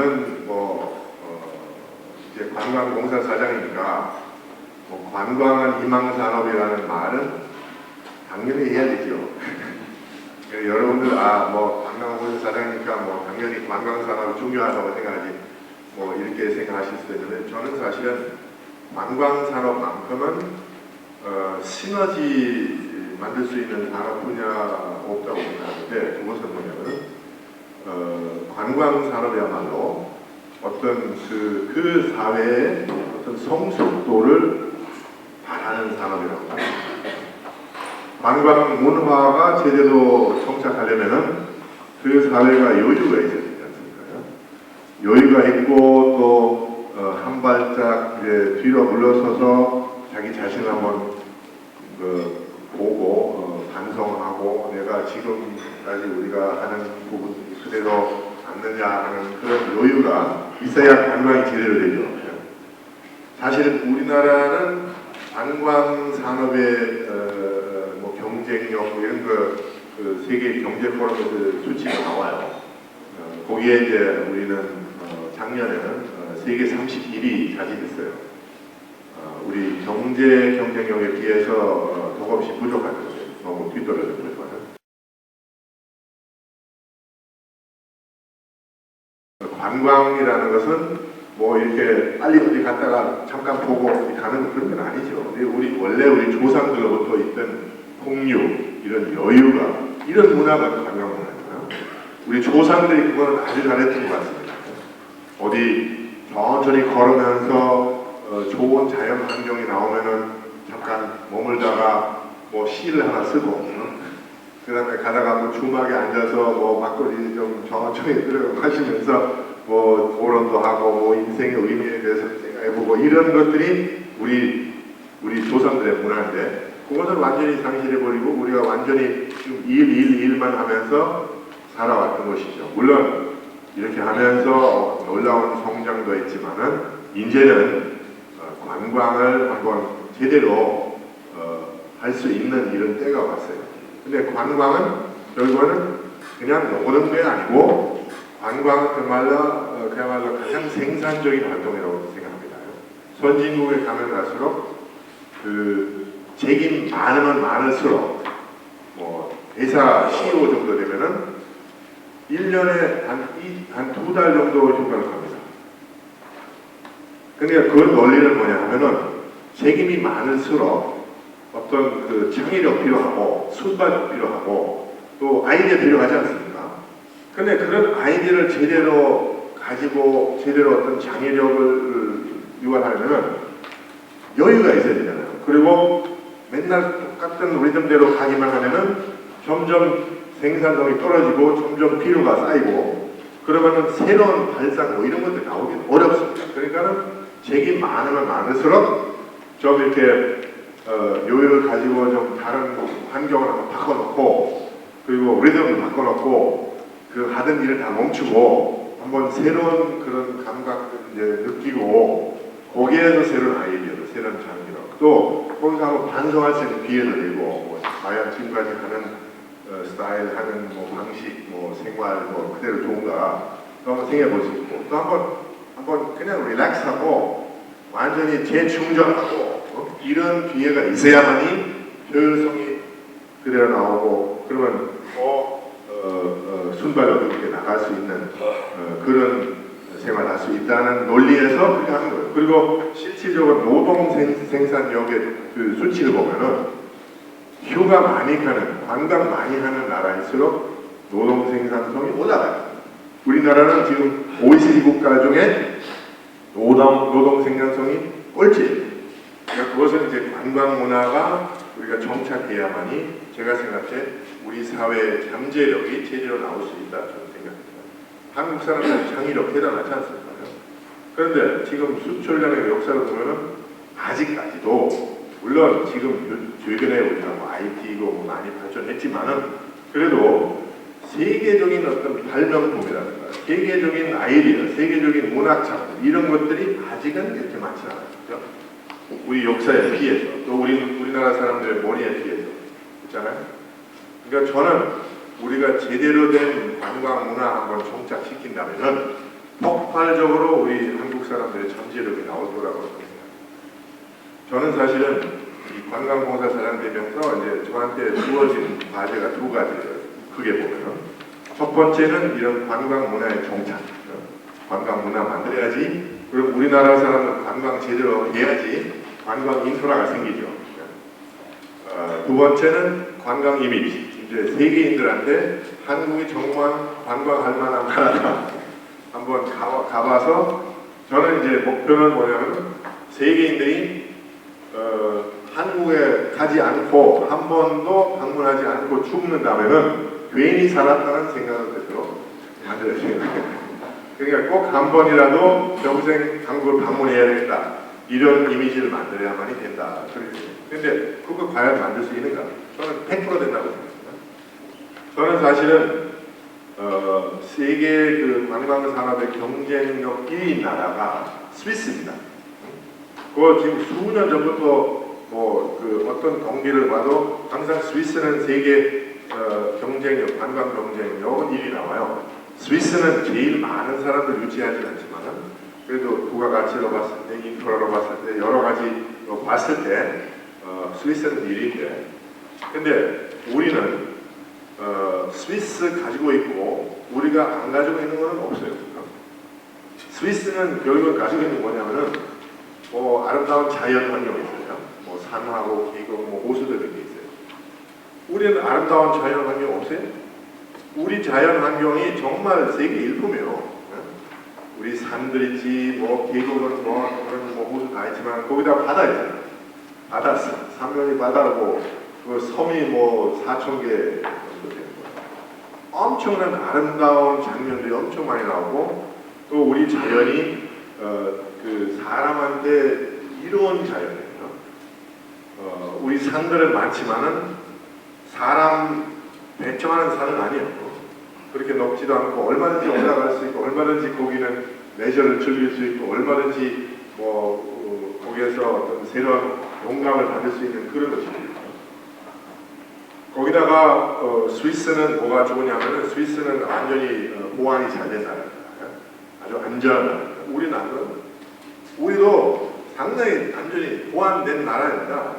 저는 이제 관광공사 사장이니까 관광은 희망산업이라는 말은 당연히 해야 되죠. 여러분들 관광공사 사장이니까 당연히 관광산업이 중요하다고 생각하지 이렇게 생각하실 수도 있는데, 저는 사실은 관광산업만큼은 시너지 만들 수 있는 산업 분야가 없다고 생각하는데, 그것은 뭐냐면 관광산업이야말로 어떤 그 사회의 어떤 성숙도를 바라는 산업이라고 합니다. 관광 문화가 제대로 정착하려면은 그 사회가 여유가 있어야 되지 않습니까? 여유가 있고 또 한 발짝 이제 뒤로 물러서서 자기 자신을 한번 보고 반성하고, 내가 지금까지 우리가 하는 부분 그대로 맞느냐 하는 그런 여유가 있어야 관광이 제대로 되죠. 사실 우리나라는 관광 산업의 경쟁력 이런 그 세계 경제 포럼에서 수치가 나와요. 거기에 이제 우리는 작년에는 세계 31위 차지했어요. 우리 경제 경쟁력에 비해서 조금씩 부족하죠. 너무 뒤떨어져 버렸거든요. 관광이라는 것은 이렇게 빨리 어디 갔다가 잠깐 보고 가는 그런 건 아니죠. 원래 우리 조상들로부터 있던 풍류, 이런 여유가, 이런 문화가 관광 문화잖아요. 우리 조상들이 그거는 아주 잘했던 것 같습니다. 어디 천천히 걸으면서 좋은 자연 환경이 나오면은 잠깐 머물다가 시를 하나 쓰고, 그 다음에 가다가 주막에 앉아서 막걸리 좀 천천히 들어 마시면서 토론도 하고 인생의 의미에 대해서 생각해보고, 이런 것들이 우리 조상들의 문화인데, 그것을 완전히 상실해버리고 우리가 완전히 지금 일만 하면서 살아왔던 것이죠. 물론 이렇게 하면서 놀라운 성장도 했지만은 이제는 관광을 한번 제대로 할 수 있는 이런 때가 왔어요. 근데 관광은 결국은 그냥 노는 게 아니고, 관광은 그야말로 가장 생산적인 활동이라고 생각합니다. 선진국에 가면 갈수록 책임 많으면 많을수록 회사 CEO 정도 되면은 1년에 한 2달 정도 휴가를 갑니다. 그러니까 그 논리는 뭐냐 하면은, 책임이 많을수록 어떤 창의력 필요하고 순발력 필요하고 또 아이디어 필요하지 않습니까? 근데 그런 아이디어를 제대로 가지고 제대로 어떤 창의력을 유발하려면 여유가 있어야 되잖아요. 그리고 맨날 똑같은 리듬대로 가기만 하면은 점점 생산성이 떨어지고 점점 필요가 쌓이고, 그러면은 새로운 발상 이런 것들이 나오기 어렵습니다. 그러니까는 책임 많으면 많을수록 좀 이렇게 여유를 가지고 좀 다른 환경을 한번 바꿔놓고, 그리고 리듬을 바꿔놓고 하던 일을 다 멈추고 한번 새로운 그런 감각을 이제 느끼고, 거기에서 새로운 아이디어로 새로운 창의력, 또 거기서 한번 반성할 수 있는 기회도 되고, 과연 지금까지 하는 스타일, 하는 방식, 생활 그대로 좋은가 또 한번 생각해 볼 수 있고, 또 한번 그냥 릴렉스하고 완전히 재충전하고 이런 기회가 있어야만이 효율성이 그대로 나오고, 그러면 순발력 있게 나갈 수 있는 그런 생활할 수 있다는 논리에서 그렇게 하는 거예요. 그리고 실질적으로 노동 생산력의 수치를 보면은 휴가 많이 가는, 관광 많이 하는 나라일수록 노동 생산성이 올라가요. 우리나라는 지금 OECD 국가 중에 노동 생산성이 꼴찌예요. 그러니까 그것은 이제 관광 문화가 우리가 정착해야만이, 제가 생각할 때 우리 사회의 잠재력이 제대로 나올 수 있다 저는 생각합니다. 한국 사람들 창의력 대단하지 않습니까? 그런데 지금 수천 년의 역사를 보면은 아직까지도, 물론 지금 최근에 우리가 IT고 많이 발전했지만은, 그래도 세계적인 어떤 발명품이라든가 세계적인 아이디어, 세계적인 문학 작품 이런 것들이 아직은 이렇게 많지 않아요. 그렇죠? 우리 역사에 비해서, 또 우리나라 사람들의 머리에 비해서, 그렇잖아요. 그러니까 저는 우리가 제대로 된 관광 문화 한번 정착시킨다면은 폭발적으로 우리 한국 사람들의 잠재력이 나올 거라고 생각해요. 저는 사실은 이 관광공사사장 되면서 이제 저한테 주어진 과제가 두 가지예요. 크게 보면은 첫 번째는 이런 관광 문화의 정착, 관광 문화 만들어야지. 그리고 우리나라 사람은 관광 제대로 해야지 관광 인프라가 생기죠. 두 번째는 관광 이미지. 이제 세계인들한테 한국이 정말 관광할 만한 나라다. 한번 가봐서 저는 이제 목표는 뭐냐면 세계인들이 한국에 가지 않고 한 번도 방문하지 않고 죽는다면은 괜히 살았다는 생각을 듣도록 만들어야 돼요. 그러니까 꼭 한 번이라도 평생 한국을 방문해야 되겠다. 이런 이미지를 만들어야만이 된다. 그런데 그거 과연 만들 수 있는가? 저는 100% 된다고 생각합니다. 저는 사실은 세계 그 관광 산업의 경쟁력 1위 나라가 스위스입니다. 그거 지금 수년 전부터 그 어떤 경기를 봐도 항상 스위스는 세계 경쟁력, 관광 경쟁력은 1위 나와요. 스위스는 제일 많은 사람들 유치하지 않지만 그래도 부가가치로 봤을 때, 인프라로 봤을 때, 여러 가지로 봤을 때 스위스는 1위인데 근데 우리는 스위스 가지고 있고 우리가 안 가지고 있는 건 없어요. 스위스는 결국은 가지고 있는 뭐냐면은 아름다운 자연 환경이 있어요. 산하고 계곡, 호수들 이렇게 있어요. 우리는 아름다운 자연 환경 없어요? 우리 자연 환경이 정말 세계 일품이에요. 우리 산들 있지, 계곡은 호수 다 있지만 거기다 바다 있잖아요. 바다, 삼면이 바다고 그 섬이 4,000개 정도 되는 거예요. 엄청난 아름다운 장면들이 엄청 많이 나오고 또 우리 자연이 그 사람한테 이로운 자연이에요. 우리 산들은 많지만은 사람 배청하는 산은 아니에요. 그렇게 높지도 않고 얼마든지 올라갈 수 있고 얼마든지 거기는 레저를 즐길 수 있고 얼마든지 거기에서 어떤 새로운 영감을 받을 수 있는 그런 것입니다. 거기다가 스위스는 뭐가 좋으냐면은 스위스는 완전히 보안이 잘 된 나라입니다. 아주 안전한 나라입니다. 우리는 안 그래요. 우리도 상당히 안전히 보안된 나라입니다.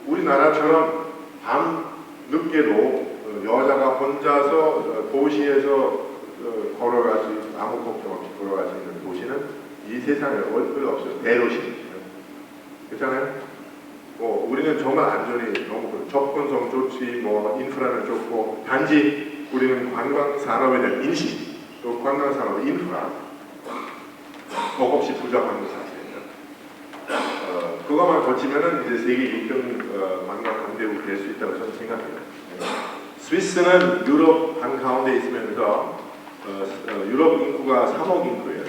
우리나라처럼 밤 늦게도 여자가 혼자서 도시에서 걸어갈 수 있는 아무 걱정 없이 걸어갈 수 있는 도시는 이 세상에 별로 없어요. 대도시. 그렇잖아요? 우리는 정말 안전이 너무 접근성 좋지, 인프라는 좋고 단지 우리는 관광 산업에 대한 인식, 또 관광 산업 인프라 없이 부족한 것 사실입니다. 그것만 거치면은 이제 세계 1등 관광 강대국이 될 수 있다고 저는 생각합니다. 스위스는 유럽 한가운데 있으면서 유럽 인구가 3억 인구예요.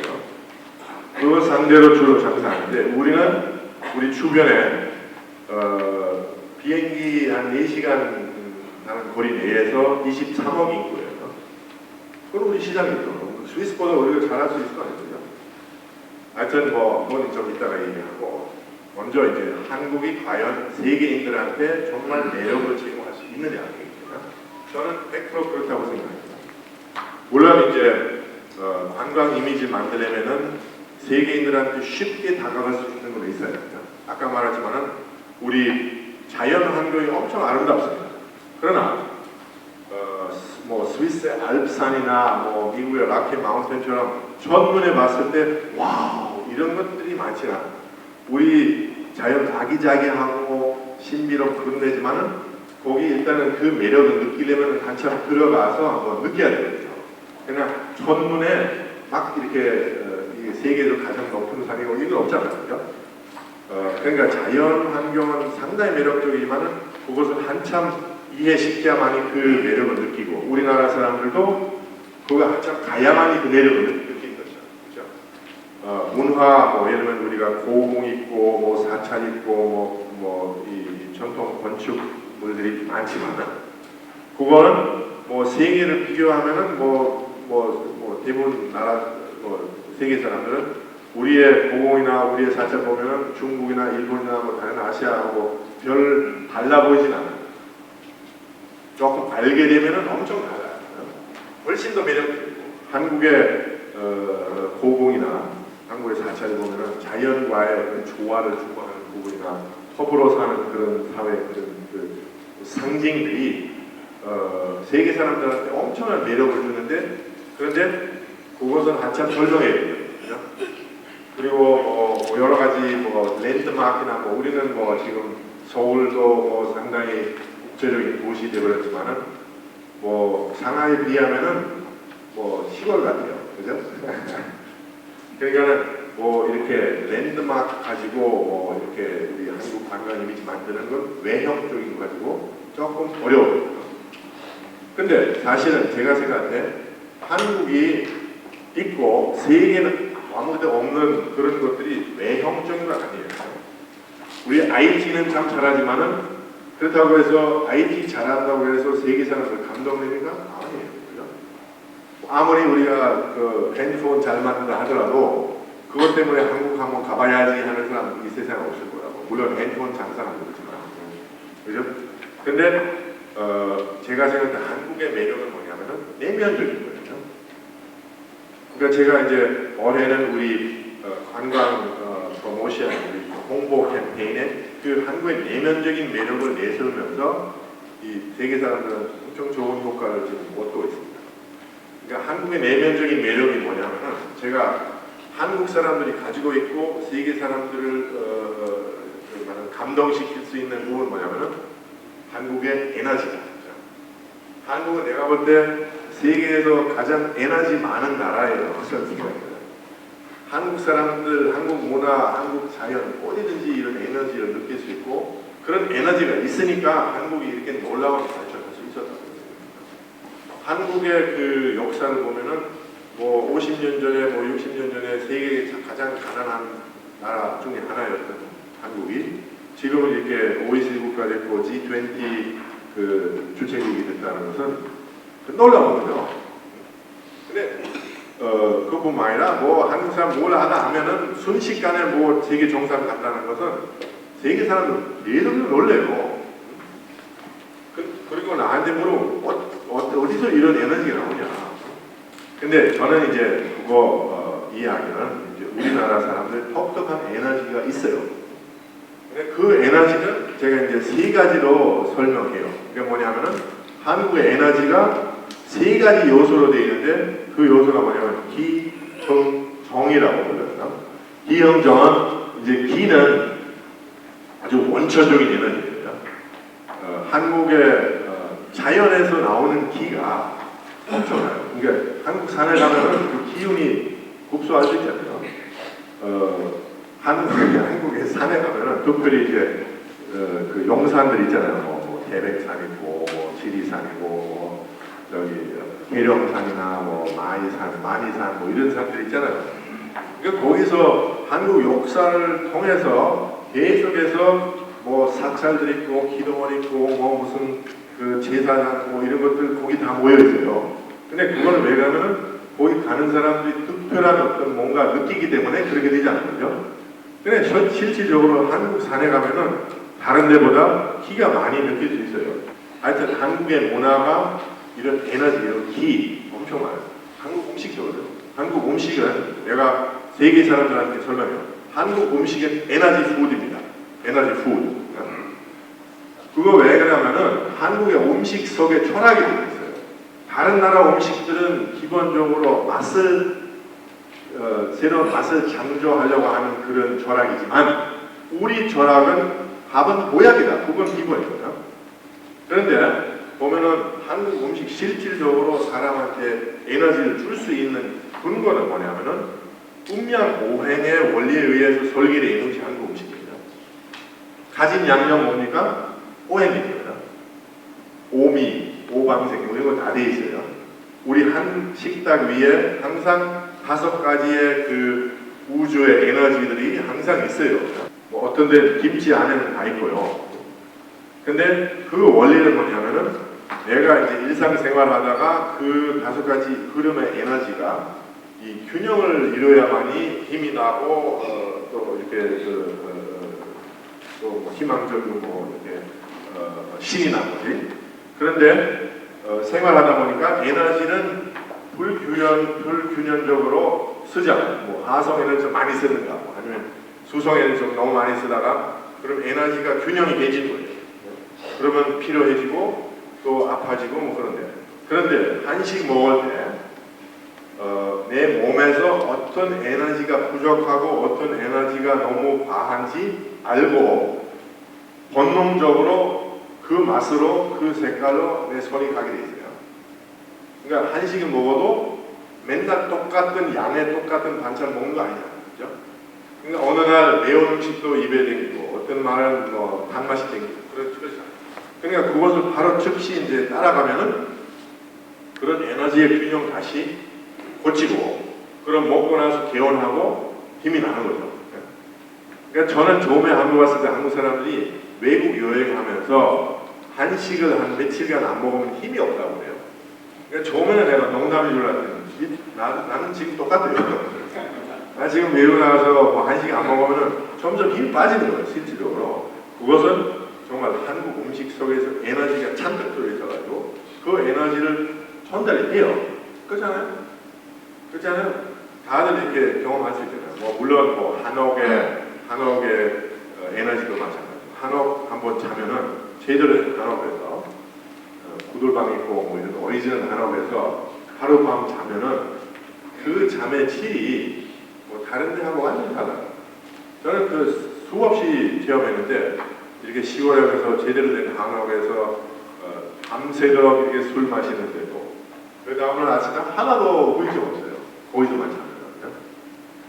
그걸 상대로 주로 장사하는데 우리는 우리 주변에 비행기 한 4시간 가는 거리 내에서 23억 인구예요. 그럼 우리 시장이죠. 스위스보다 우리가 잘할 수 있을 거 아니에요. 하여튼 그건 좀 이따가 얘기하고 먼저 이제 한국이 과연 세계인들한테 정말 매력을 제공할 수 있느냐. 저는 100% 그렇다고 생각합니다. 물론 이제 관광 이미지 만들려면은 세계인들한테 쉽게 다가갈 수 있는 건 있어야 됩니다. 아까 말했지만은 우리 자연 환경이 엄청 아름답습니다. 그러나 스위스의 알프산이나 미국의 라키 마운틴처럼 첫눈에 봤을 때 와우 이런 것들이 많지 않아. 우리 자연 아기자기하고 신비롭고 그런데지만은 거기 일단은 그 매력을 느끼려면 한참 들어가서 한번 느껴야 되겠죠. 그냥 첫눈에 막 이렇게 세계에서 가장 높은 산이고 이건 없잖아요. 그죠? 그러니까 자연 환경은 상당히 매력적이지만은 그것을 한참 이해시켜야만이 그 매력을 느끼고 우리나라 사람들도 그거 한참 가야만이 그 매력을 느끼는 거죠. 그죠? 문화 예를 들면 우리가 고궁 있고 사찰 있고 이 전통 건축물들이 많지만 그거는 세계를 비교하면은 대부분 나라 세계 사람들은 우리의 고궁이나 우리의 사찰 보면은 중국이나 일본이나 다른 아시아하고 별 달라 보이진 않아요. 조금 알게 되면은 엄청 달라요. 훨씬 더 매력적이고 한국의 고궁 자체를 보면은 자연과의 어떤 조화를 추구하는 부분이나 더불어 사는 그런 사회 그 상징들이 세계 사람들한테 엄청난 매력을 주는데, 그런데 그것은 한참 설명해야 돼요. 그죠? 그리고 뭐 여러 가지 뭐 랜드마크나 뭐 우리는 뭐 지금 서울도 뭐 상당히 국제적인 도시 되버렸지만은 뭐 상하이에 비하면은 뭐 시골 같아요. 그죠? 그러니까는 뭐 이렇게 랜드마크 가지고 뭐 이렇게 우리 한국 관광 이미지 만드는 건 외형적인 거 가지고 조금 어려워요. 근데 사실은 제가 생각할 때 한국이 있고 세계는 아무데도 없는 그런 것들이 외형적인 건 아니에요. 우리 IT는 참 잘하지만은 그렇다고 해서 IT 잘한다고 해서 세계 사람들 감동됩니까? 아니에요. 그죠? 아무리 우리가 그 핸드폰 잘 만든다 하더라도 그것 때문에 한국 한번 가봐야지 하는 사람 이 세상에 없을 거라고. 물론 핸드폰 장사는 그렇지만. 그죠? 근데 제가 생각할 때 한국의 매력은 뭐냐면은 내면적인 거예요. 그러니까 제가 이제 올해는 우리 관광 프로모션, 우리 홍보 캠페인에 그 한국의 내면적인 매력을 내세우면서 이 세계 사람들은 엄청 좋은 효과를 지금 얻고 있습니다. 그러니까 한국의 내면적인 매력이 뭐냐면은 제가 한국 사람들이 가지고 있고 세계 사람들을 감동시킬 수 있는 부분은 뭐냐면은 한국의 에너지다. 한국은 내가 볼 때 세계에서 가장 에너지 많은 나라예요. 한국 사람들, 한국 문화, 한국 자연 어디든지 이런 에너지를 느낄 수 있고 그런 에너지가 있으니까 한국이 이렇게 놀라운 발전할 수 있었다고 생각합니다. 한국의 그 역사를 보면은 뭐 50년 전에 뭐 60년 전에 세계의 가장 가난한 나라 중에 하나였던 한국이 지금은 이렇게 OECD 국가 됐고 G20 그 주체국이 됐다는 것은 놀라운 거죠. 근데 그뿐만 아니라 뭐 한국 사람 뭘 하다 하면은 순식간에 뭐 세계 정상 간다는 것은 세계 사람들 계속 놀래요. 그리고 나한테 물어보면 어디서 이런 에너지가 나오냐. 근데 저는 이제 그거 이야기는 이제 우리나라 사람들 독특한 에너지가 있어요. 근데 그 에너지는 제가 이제 세 가지로 설명해요. 그게 뭐냐면은 한국의 에너지가 세 가지 요소로 되어 있는데 그 요소가 뭐냐면 기, 정, 정이라고 불러요. 기, 정, 정은 이제 기는 아주 원천적인 에너지입니다. 한국의 자연에서 나오는 기가 엄청나요. 그러니까 한국 산에 가면 그 기운이 흡수할 수 있잖아요. 한국의 산에 가면은 특별히 이제 그 용산들 있잖아요. 뭐 태백산 있고, 뭐 지리산 있고, 뭐 저기 계룡산이나 뭐 만이산 뭐 이런 산들 있잖아요. 그러니까 거기서 한국 역사를 통해서 계속해서 뭐 사찰들 있고 기도원 있고 뭐 무슨 그 제사장 뭐 이런 것들 거기 다 모여 있어요. 근데 그거는 왜 가면은 거기 가는 사람들이 특별한 어떤 뭔가 느끼기 때문에 그렇게 되지 않는 거죠. 근데 실질적으로 한국 산에 가면은 다른 데보다 기가 많이 느낄 수 있어요. 하여튼 한국의 문화가 이런 에너지, 이런 기 엄청 많아요. 한국 음식이거든요. 한국 음식은 내가 세계 사람들한테 설명해요. 한국 음식은 에너지 푸드입니다. 에너지 푸드. 그거 왜 그러냐면은 한국의 음식 속에 철학이 들어있어요. 다른 나라 음식들은 기본적으로 새로운 맛을 창조하려고 하는 그런 철학이지만 우리 철학은 밥은 보약이다. 그건 기본이거든요. 그런데 보면은 한국 음식 실질적으로 사람한테 에너지를 줄 수 있는 근거는 뭐냐면은 음양오행의 원리에 의해서 설계되어 있는 한국 음식입니다. 가진 양념 뭡니까? 오행입니다. 오미, 오방색 이런 거 다 돼 있어요. 우리 한 식탁 위에 항상 5가지의 그 우주의 에너지들이 항상 있어요. 뭐 어떤 데 김치 안에는 다 있고요. 근데 그 원리는 뭐냐면은 내가 이제 일상생활 하다가 그 5가지 흐름의 에너지가 이 균형을 이뤄야만이 힘이 나고 또 이렇게 또 희망적이고 뭐 이렇게 신이 난 거지. 그런데 생활하다 보니까 에너지는 불균형적으로 쓰자. 뭐 하성에는 좀 많이 쓰는가, 뭐 아니면 수성에는 좀 너무 많이 쓰다가 그럼 에너지가 균형이 깨지는 거예요. 그러면 피로해지고 또 아파지고 뭐 그런데 한식 먹을 때 내 몸에서 어떤 에너지가 부족하고 어떤 에너지가 너무 과한지 알고 본능적으로 그 맛으로 그 색깔로 내 손이 가게 돼 있어요. 그러니까 한식을 먹어도 맨날 똑같은 양의 똑같은 반찬 먹는 거 아니야, 그죠? 그러니까 어느 날 매운 음식도 입에 땡기고 어떤 말은 뭐 단맛이 땡기고 그렇죠. 그러니까 그것을 바로 즉시 이제 따라가면은 그런 에너지의 균형 다시 고치고 그럼 먹고 나서 개운하고 힘이 나는 거죠. 그러니까 저는 처음에 한국 왔을 때 한국 사람들이 외국 여행하면서 한식을 한 며칠간 안 먹으면 힘이 없다고 그래요. 그러니까 처음에는 내가 농담인 줄 알았더니 나는 지금 똑같아요. 나 지금 외국 나가서 뭐 한식 안 먹으면 점점 힘이 빠지는 거예요, 실질적으로. 그것은 정말 한국 음식 속에서 에너지가 잔뜩 들어있어가지고 그 에너지를 전달이 돼요. 그렇잖아요? 다들 이렇게 경험할 수 있잖아요. 뭐 물론 뭐 한옥의 에너지도 마찬가지고 한옥 한번 자면은 제대로 한옥에서 구들방 있고 뭐 이런 오리지널 한옥에서 하룻밤 자면은 그 잠의 질이 뭐 다른 데하고 완전히 달라요. 저는 그 수없이 체험했는데 이렇게 시골에 가서 제대로 된 한옥에서 밤새도록 이렇게 술 마시는데도 그 다음날 아침에 하나도 후유증 없어요. 거기서 마찬가지예요.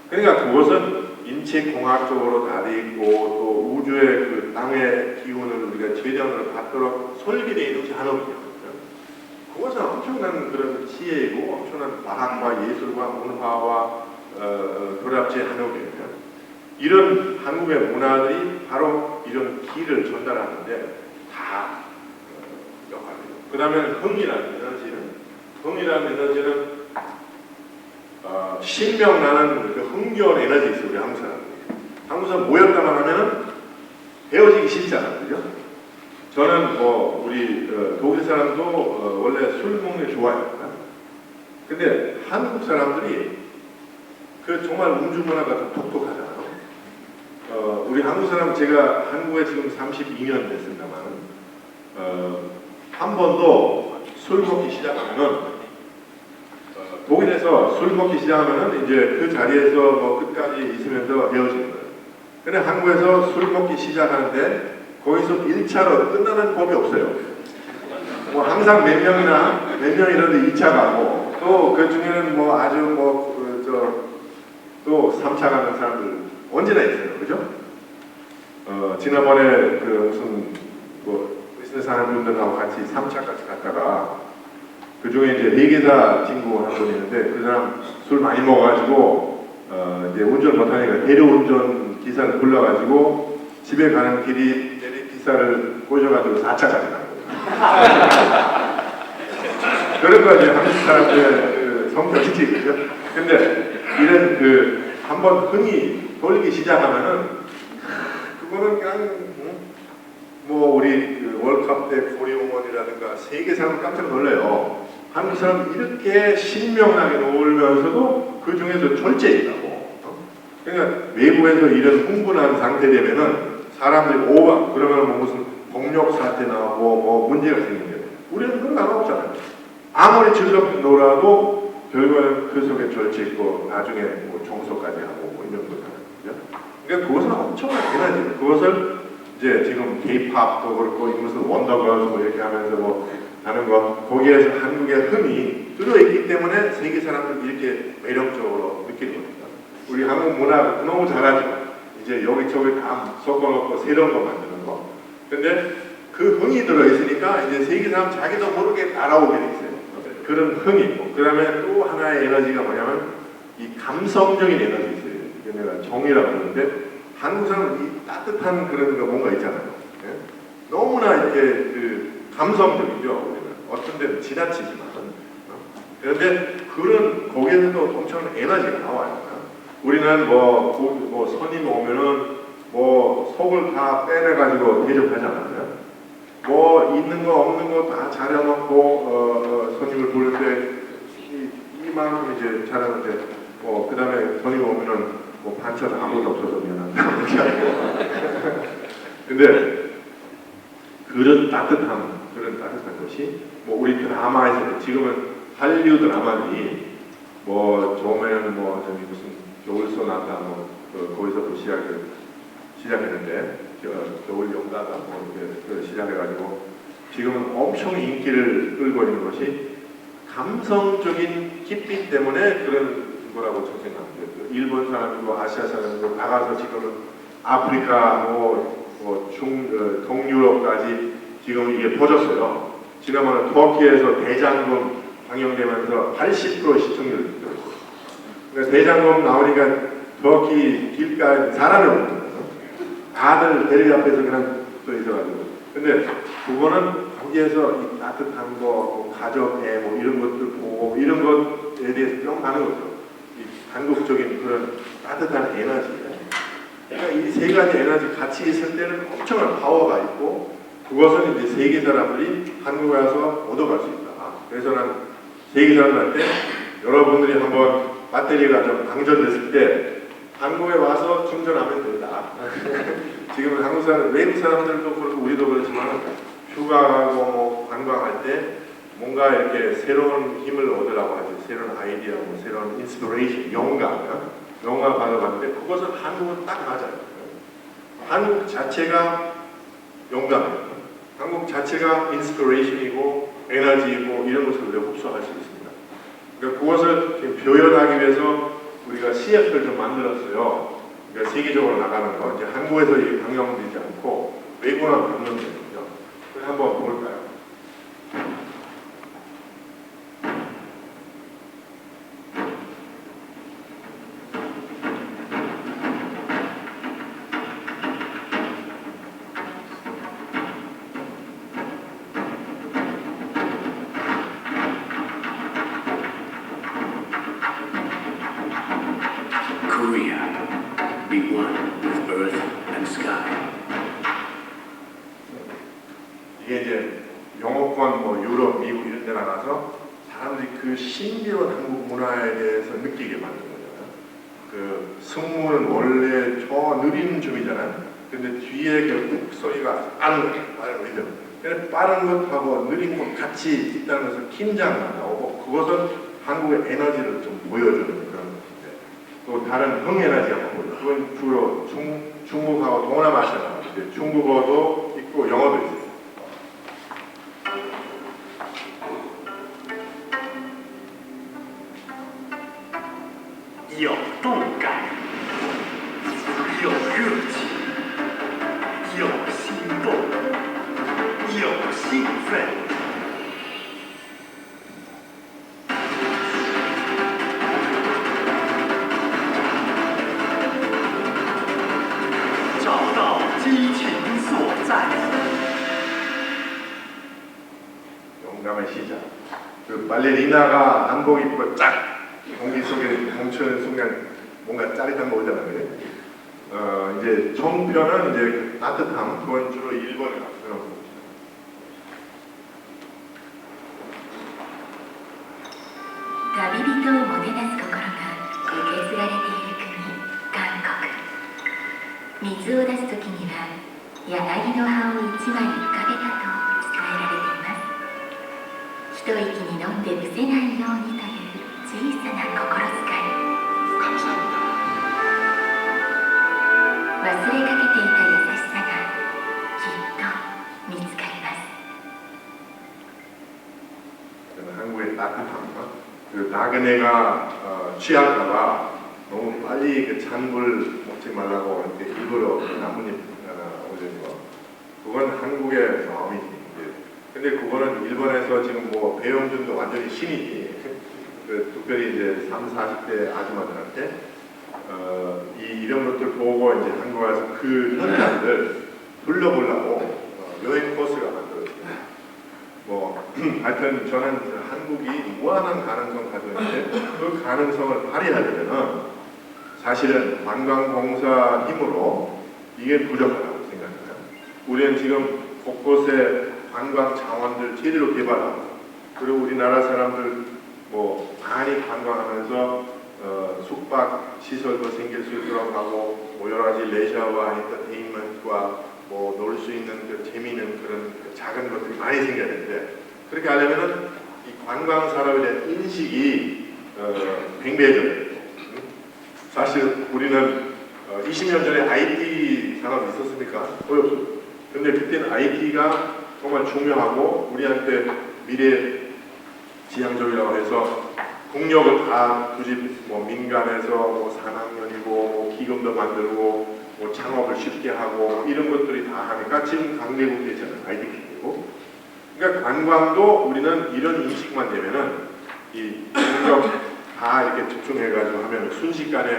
그러니까 그것은 인체공학적으로 다 돼 있고 또 우주의 그 땅의 기운을 우리가 재련을 받도록 설계되어 있는 것이 한옥이에요. 그것은 엄청난 그런 지혜이고 엄청난 과학과 예술과 문화와 결합체 한옥이에요. 이런 한국의 문화들이 바로 이런 기를 전달하는데 다 역할이에요. 그 다음에 흥이라는 에너지는 신명나는 그 흥겨운 에너지 있어요. 우리 한국 사람들이. 한국 사람 모였다만 하면은 헤어지기 싫잖아요. 그죠? 저는 뭐 우리 독일 사람도 원래 술 먹는 게 좋아해요. 근데 한국 사람들이 그 정말 음주 문화가 좀 독특하잖아요. 우리 한국 사람 제가 한국에 지금 32년 됐습니다만 한 번도 술 먹기 시작하면은 독일에서 술 먹기 시작하면은 이제 그 자리에서 뭐 끝까지 있으면서 헤어지는 거예요. 근데 한국에서 술 먹기 시작하는데 거기서 1차로 끝나는 법이 없어요. 뭐 항상 몇 명이라도 2차 가고 또 그 중에는 뭐 아주 또 3차 가는 사람들 언제나 있어요. 그죠? 지난번에 그 무슨 뭐 비즈니스 하는 분들하고 같이 3차까지 갔다가 그 중에 이제 회계사 친구 한 분 있는데 그 사람 술 많이 먹어가지고 이제 운전 못하니까 대리운전 기사를 불러가지고 집에 가는 길이 기사를 꼬셔가지고 4차까지 간 거예요. 그런 거 이제 한국 사람들의 그 성격이지, 그죠? 근데 이런 그 한번 흥이 돌기 시작하면은 그거는 그냥 뭐 우리 그 월드컵 때 고리공원이라든가 세계 사람 깜짝 놀래요. 한국 사람 이렇게 신명나게 놀면서도 그 중에서 절제 있다고. 그러니까 외국에서 이런 흥분한 상태 되면은 사람들이 오바 그러면 뭐 무슨 폭력 사태 나오고 뭐 문제가 생기는데 우리는 그런 거 하나 없잖아요. 아무리 즐겁게 놀아도 결과는 그 속에 절제 있고 나중에 뭐 정서까지 하고 뭐 이런 거잖아요. 그러니까 그것은 엄청난 에너지. 그것을 이제 지금 K-팝도 그렇고 무슨 원더걸스 뭐 이렇게 하면서 뭐 하는 거 거기에서 한국의 흥이 들어있기 때문에 세계 사람들이 이렇게 매력적으로 느끼는 겁니다. 우리 한국 문화 너무 잘하죠. 이제 여기저기 다 섞어놓고 새로운 거 만드는 거. 근데 그 흥이 들어있으니까 이제 세계 사람 자기도 모르게 따라오게 돼 있어요. 그런 흥이 있고 그 다음에 또 하나의 에너지가 뭐냐면 이 감성적인 에너지 있어요. 이게 내가 정이라고 하는데 한국 사람은 이 따뜻한 그런 거 뭔가 있잖아요. 예? 너무나 이렇게 그 감성적이죠. 우리는 어떤 데는 지나치지만 그런데 그런 거기에서도 엄청난 에너지가 나와요. 우리는 뭐 손님 오면은 뭐 속을 다 빼내가지고 대접하잖아요. 뭐 있는 거 없는 거 다 차려놓고 손님을 부를 때 이만큼 이제 차려놓는데 뭐 그다음에 전이 오면은 뭐 반찬 아무것도 없어서 미안하다. 근데 그런 따뜻한 것이 뭐 우리 드라마에서 지금은 한류 드라마들이 뭐 처음에는 뭐 저기 무슨 겨울소나타 뭐 거기서부터 시작했는데 겨울 연가가 뭐 이렇게 시작해가지고 지금은 엄청 인기를 끌고 있는 것이 감성적인 깊이 때문에 그런 거라고 저는 생각합니다. 일본 사람이고 아시아 사람이고 나가서 지금은 아프리카 동유럽까지 지금 이게 퍼졌어요. 지난번에 터키에서 대장금 방영되면서 80% 시청률을 들었어요. 그러니까 대장금 나오니까 터키 길가에 사람이 없는 거예요. 다들 대리 앞에서 그냥 서 있어가지고. 근데 그거는 거기에서 이 따뜻한 거, 뭐 가족애 뭐 이런 것들 보고 이런 것에 대해서 뿅 가는 거죠. 이 한국적인 그런 따뜻한 에너지. 그러니까 이 세 가지 에너지 같이 있을 때는 엄청난 파워가 있고 그것은 이제 세계 사람들이 한국에 와서 얻어갈 수 있다. 그래서 난 세계 사람들한테 여러분들이 한번 배터리가 좀 방전됐을 때 한국에 와서 충전하면 된다. 지금 한국 사람, 외국 사람들도 그렇고 우리도 그렇지만 휴가 가고 뭐 관광할 때 뭔가 이렇게 새로운 힘을 얻으라고 하죠. 새로운 아이디어, 뭐 새로운 인스피레이션, 영감 받아봤는데 그것은 한국은 딱 맞아요. 한국 자체가 영감이에요. 한국 자체가 인스피레이션이고 에너지이고 이런 것을 우리가 흡수할 수 있습니다. 그러니까 그것을 지금 표현하기 위해서 우리가 CF를 좀 만들었어요. 그러니까 세계적으로 나가는 거. 이제 한국에서 이게 방영되지 않고 외국만 방영되거든요. 그래서 한번 볼까요? Korea, be one with earth and sky. 이게 이제 영어권 뭐 유럽, 미국 이런 데 나가서 사람들이 그 신비로운 한국 문화에 대해서 느끼게 만든 거잖아요. 그 승무는 원래 저 느린 줌이잖아요. 근데 뒤에 그 소리가 빠른 리듬. 그래서 빠른 것하고 느린 것 같이 있다는 것을 긴장이 나오고 그것은 한국의 에너지를 좀 보여주는 그런 것인데 또 다른 흥에너지 한번 보죠. 그건 주로 중국하고 동남아시아 나가는데 중국어도 있고 영어도 있어요. 有动感，有热情，有心动，有兴奋。找到激情所在。 영감의 시작. 그 발레리나가 한복 입고 쫙 공기 속에 멈추는 순간 뭔가 짜릿한 거 오잖아요. 이제 정표는 이제 그 따뜻함, 그건 주로 일본에 나타나고. 旅人をもてなす心が受け継がれている国、韓国。水を出す時には柳の葉を一枚浮かべたと伝えられています。一息に飲んでむせないようにという小さな心遣い。 감사합니다. 忘れかけていた優しさがきっと見つかります。 한국의 따뜻함. 그 나그네가 취할까봐 너무 빨리 그 찬물 먹지 말라고 이렇게 일부러 나뭇잎 올리는 거. 그건 한국의 마음이지. 근데 그거는 일본에서 지금 뭐 배용준도 완전히 신이지. 그 특별히 이제 30, 40대 아줌마들한테 이런 것들 보고 이제 한국 와서 그 현장들 둘러보려고 여행 코스가 만들어졌어요. 뭐 하여튼 저는 한국이 무한한 가능성 가지고 있는데 그 가능성을 발휘하려면은 사실은 관광공사 힘으로 이게 부족하다고 생각해요. 우리는 지금 곳곳에 관광 자원들 제대로 개발하고 그리고 우리나라 사람들 뭐 많이 관광하면서 숙박 시설도 생길 수 있도록 하고 뭐 여러 가지 레저와 엔터테인먼트와 뭐 놀 수 있는 그 재미있는 그런 그 작은 것들이 많이 생겨야 되는데 그렇게 하려면은 이 관광 산업에 대한 인식이 팽배해져야 되고 사실 우리는 20년 전에 IT 산업이 있었습니까? 거의 없었어요. 근데 그때는 IT가 정말 중요하고 우리한테 미래 지향적이라고 해서 국력을 다 굳이 뭐 민간에서 뭐 산학연이고 뭐 기금도 만들고 뭐 창업을 쉽게 하고 이런 것들이 다 하니까 지금 강대국 되잖아요. IT 기고. 그러니까 관광도 우리는 이런 인식만 되면은 이 국력 다 이렇게 집중해가지고 하면 순식간에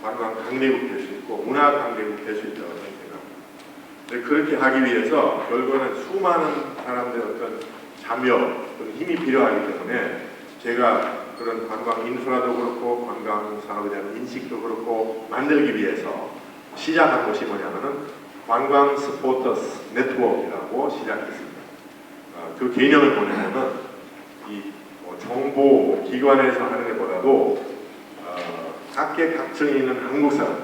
관광 강대국 될 수 있고 문화 강대국 될 수 있다고 생각합니다. 그렇게 하기 위해서 결국은 수많은 사람들의 어떤 참여, 어떤 힘이 필요하기 때문에 제가 그런 관광 인프라도 그렇고 관광 산업에 대한 인식도 그렇고 만들기 위해서 시작한 것이 뭐냐면은 관광 스포터스 네트워크라고 시작했습니다. 그 개념을 뭐냐면은 이뭐 정보 기관에서 하는 것보다도 각계각층에 있는 한국 사람,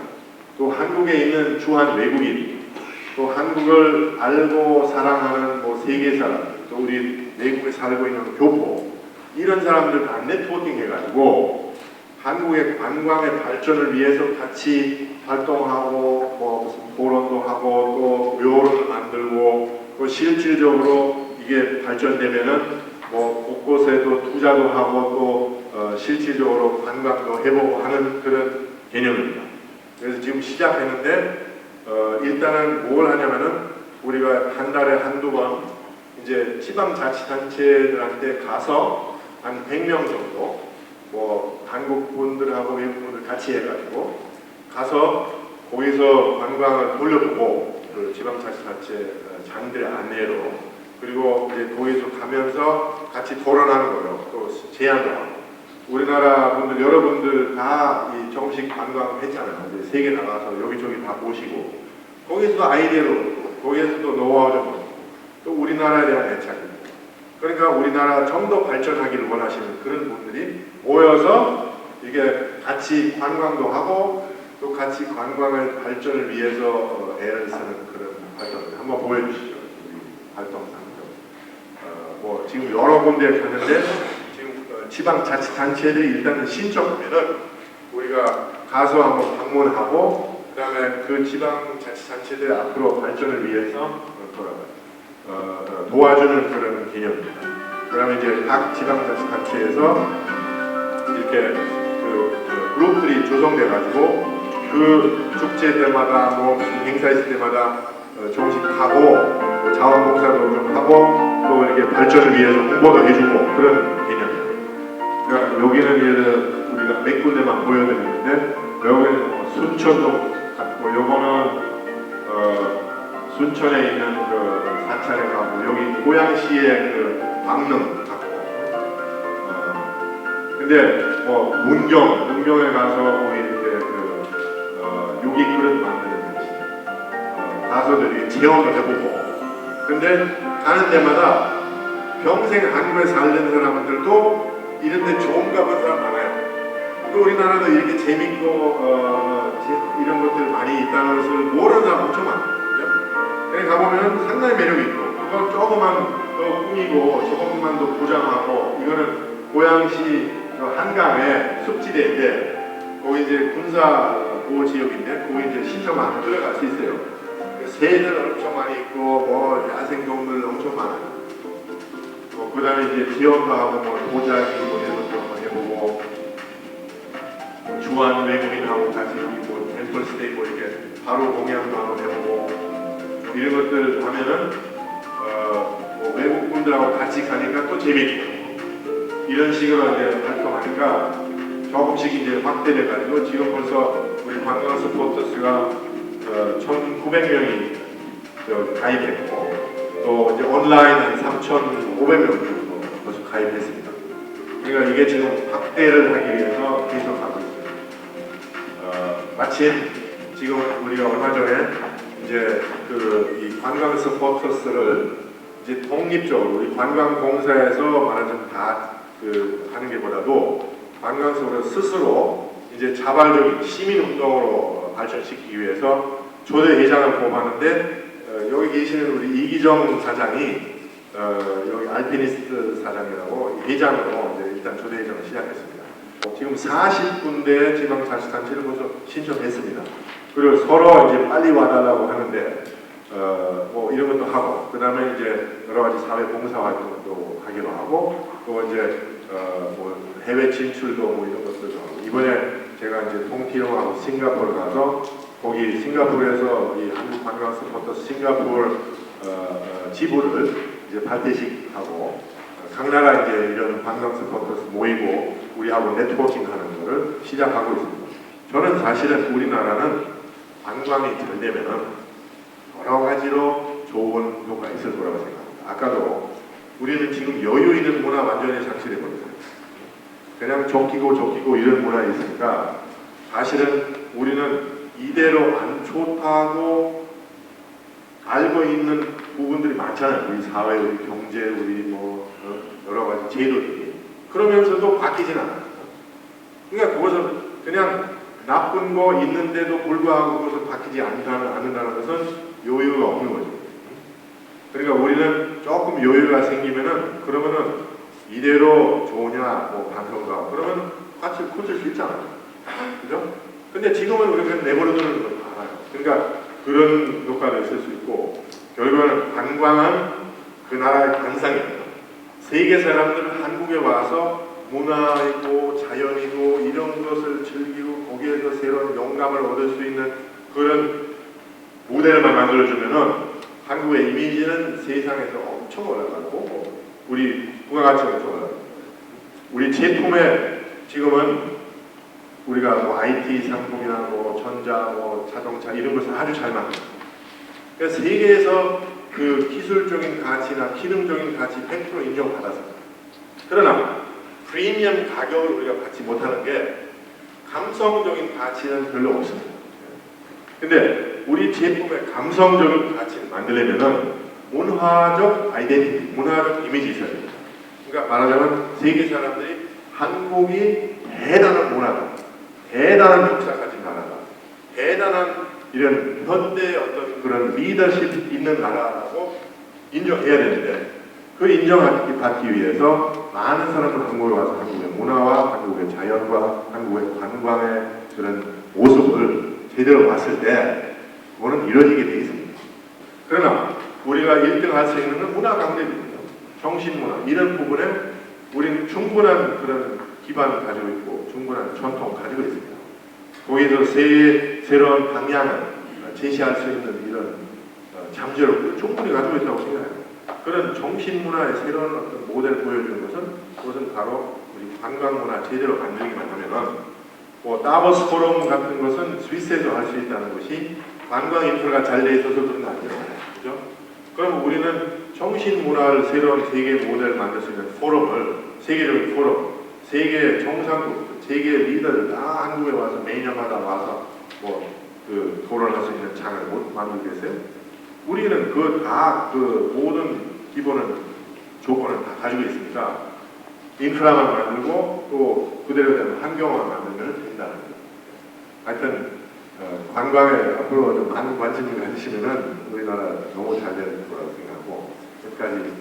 또 한국에 있는 주한 외국인, 또 한국을 알고 사랑하는 뭐 세계 사람, 또 우리 외국에 살고 있는 교포 이런 사람들 다 네트워킹 해가지고 한국의 관광의 발전을 위해서 같이 활동하고 뭐 무슨 토론도 하고 또 묘를 만들고 또 실질적으로 이게 발전되면은 뭐 곳곳에도 투자도 하고 또 실질적으로 관광도 해보고 하는 그런 개념입니다. 그래서 지금 시작했는데 일단은 뭘 하냐면은 우리가 한 달에 한두 번 이제 지방자치단체들한테 가서 한 100명 정도 뭐 한국 분들하고 외국 분들 같이 해가지고 가서 거기서 관광을 돌려보고 그 지방자치단체 장들의 안내로 그리고 이제 거기서 가면서 같이 토론하는 거예요. 또 제안도 하고 우리나라 분들 여러분들 다 이 정식 관광 했잖아요. 이제 세계 나가서 여기저기 다 보시고 거기서도 아이디어를 얻고 거기에서도 노하우 좀 얻고 또 우리나라에 대한 애착이 있고 그러니까 우리나라 좀 더 발전하기를 원하시는 그런 분들이 모여서 이게 같이 관광도 하고 또 같이 관광의 발전을 위해서 애를 쓰는 그런 활동을 한번 보여주시죠. 활동상 뭐 지금 여러 군데 갔는데 지금 지방자치단체들이 일단은 신청하면은 우리가 가서 한번 방문하고 그다음에 그 지방자치단체들 앞으로 발전을 위해서 도와주는 그런 개념입니다. 그다음에 이제 각 지방자치단체에서 이렇게 그 그룹들이 조성돼 가지고 그 축제 때마다 뭐 무슨 행사 있을 때마다 조금씩 가고 자원봉사도 좀 하고 또 이렇게 발전을 위해서 홍보도 해주고 그런 개념이에요. 그러니까 여기는 예를 들어 우리가 몇 군데만 보여드리는데 여기는 뭐 순천도 같고 요거는 순천에 있는 그 사찰에 가고 여기 고양시의 그 강릉 갔고 근데 뭐 문경에 가서 우리 이제 그 유기 그릇 만드는 데 가서들이 체험을 해보고 근데 가는 데마다 평생 한국에 살던 사람들도 이런 데 좋은 가본 사람 많아요. 또 우리나라도 이렇게 재밌고 이런 것들 많이 있다는 것을 모르는 사람 엄청 많아요. 그래 가보면 상당히 매력이 있고 그걸 조금만 더 꾸미고 조금만 더 보장하고 이거는 고양시 한강의 습지대인데 거기 이제 군사 보호 지역인데 거기 이제 신청하면 들어갈 수 있어요. 새들 엄청 많이 있고 뭐 야생동물 엄청 많아요. 그 다음에 이제 기업도 하고 뭐 도자기 뭐 이런 것도 한번 해보고 주한 외국인하고 같이 뭐 템플 스테이 뭐 이렇게 바로 공양도 한번 해보고 이런 것들 하면은 뭐 외국 분들하고 같이 가니까 또 재밌고 이런 식으로 이제 활동하니까 조금씩 이제 확대돼 가지고 지금 벌써 우리 관광 스포터스가 1,900명이 가입했고 또 이제 온라인 한 3,500명 정도 벌써 가입했습니다. 그러니까 이게 지금 확대를 하기 위해서 계속 하고 있습니다. 마침 지금 우리가 얼마 전에 이제 이 관광 스포터스를 이제 독립적으로 우리 관광공사에서 말하자면 다 하는 게보다도 관광 스포터스 스스로 이제 자발적인 시민운동으로 발전시키기 위해서 조대 회장을 뽑았는데 여기 계시는 우리 이기정 사장이 여기 알피니스트 사장이라고 회장으로 이제 일단 조대 회장을 시작했습니다. 지금 40군데 지방자치단체를 벌써 신청했습니다. 그리고 서로 이제 빨리 와달라고 하는데 뭐 이런 것도 하고, 그 다음에 이제 여러 가지 사회 봉사 활동도 하기로 하고, 또 이제 뭐 해외 진출도 뭐 이런 것들도 하고, 이번에 제가 이제 통티롱하고 싱가포르 가서 거기 싱가포르에서 이 한국 관광 스포터스 싱가포르 지부를 이제 발대식하고 각 나라 이제 이런 관광 스포터스 모이고 우리하고 네트워킹하는 거를 시작하고 있습니다. 저는 사실은 우리나라는 관광이 잘 되면은 여러 가지로 좋은 효과가 있을 거라고 생각합니다. 아까도 우리는 지금 여유 있는 문화 완전히 상실해 버렸어요. 그냥 쫓기고 이런 문화에 있으니까 사실은 우리는 이대로 안 좋다고 알고 있는 부분들이 많잖아요. 우리 사회, 우리 경제, 우리 뭐 여러 가지 제도들이. 그러면서도 바뀌진 않아요. 그러니까 그것은 그냥 나쁜 거 있는데도 불구하고 그것은 바뀌지 않는다는 것은 여유가 없는 거죠. 그러니까 우리는 조금 여유가 생기면은 그러면은 이대로 좋으냐 뭐 반성가 그러면 같이 고칠 수 있잖아요. 그죠? 근데 지금은 우리가 내버려두는 걸 알아요. 그러니까 그런 효과가 있을 수 있고, 결국은 관광은 그 나라의 관상이에요. 세계 사람들은 한국에 와서 문화이고 자연이고 이런 것을 즐기고 거기에서 새로운 영감을 얻을 수 있는 그런 모델만 만들어주면은 한국의 이미지는 세상에서 엄청 올라가고 우리 부가가치가 엄청 올라가고, 우리 제품에 지금은 우리가 뭐 IT 상품이나 뭐 전자, 뭐 자동차 이런 것을 아주 잘 만들어요. 그러니까 세계에서 그 기술적인 가치나 기능적인 가치 100% 인정받았어요. 그러나 프리미엄 가격을 우리가 받지 못하는 게 감성적인 가치는 별로 없습니다. 근데 우리 제품의 감성적인 가치를 만들려면은 문화적 아이덴티티, 문화적 이미지 있어야 됩니다. 그러니까 말하자면 세계 사람들이 한국이 대단한 문화다, 대단한 역사 가진 나라다, 대단한 이런 현대의 어떤 그런 리더십 있는 나라라고 인정해야 되는데, 그 인정을 받기 위해서 많은 사람들 한국에 와서 한국의 문화와 한국의 자연과 한국의 관광의 그런 모습을 제대로 봤을 때 그거는 이루어지게 돼 있습니다. 그러나 우리가 1등 할 수 있는 건 문화 강대입니다. 정신문화 이런 부분에 우리는 충분한 그런 기반을 가지고 있고 충분한 전통을 가지고 있습니다. 거기서 새로운 방향을 제시할 수 있는 이런 잠재력을 충분히 가지고 있다고 생각해요. 그런 정신문화의 새로운 어떤 모델을 보여주는 것은 그것은 바로 우리 관광문화 제대로 만들기만 하면은 뭐 다보스 포럼 같은 것은 스위스에서 할 수 있다는 것이 관광 인프라가 잘 돼 있어서 그런 거 아니잖아요. 그죠? 그럼 우리는 정신문화를 새로운 세계 모델을 만들 수 있는 포럼을, 세계적인 포럼, 세계 정상국, 세계 리더를 다 한국에 와서 매년마다 와서 뭐 그 토론할 수 있는 장을 못 만들겠어요? 우리는 그 다 그 모든 기본은 조건을 다 가지고 있으니까 인프라만 만들고 또 그대로 된 환경만 만들면 된다는 거예요. 하여튼 관광에 앞으로 좀 많은 관심을 가지시면은 우리나라 너무 잘 될 거라고 생각하고, 끝까지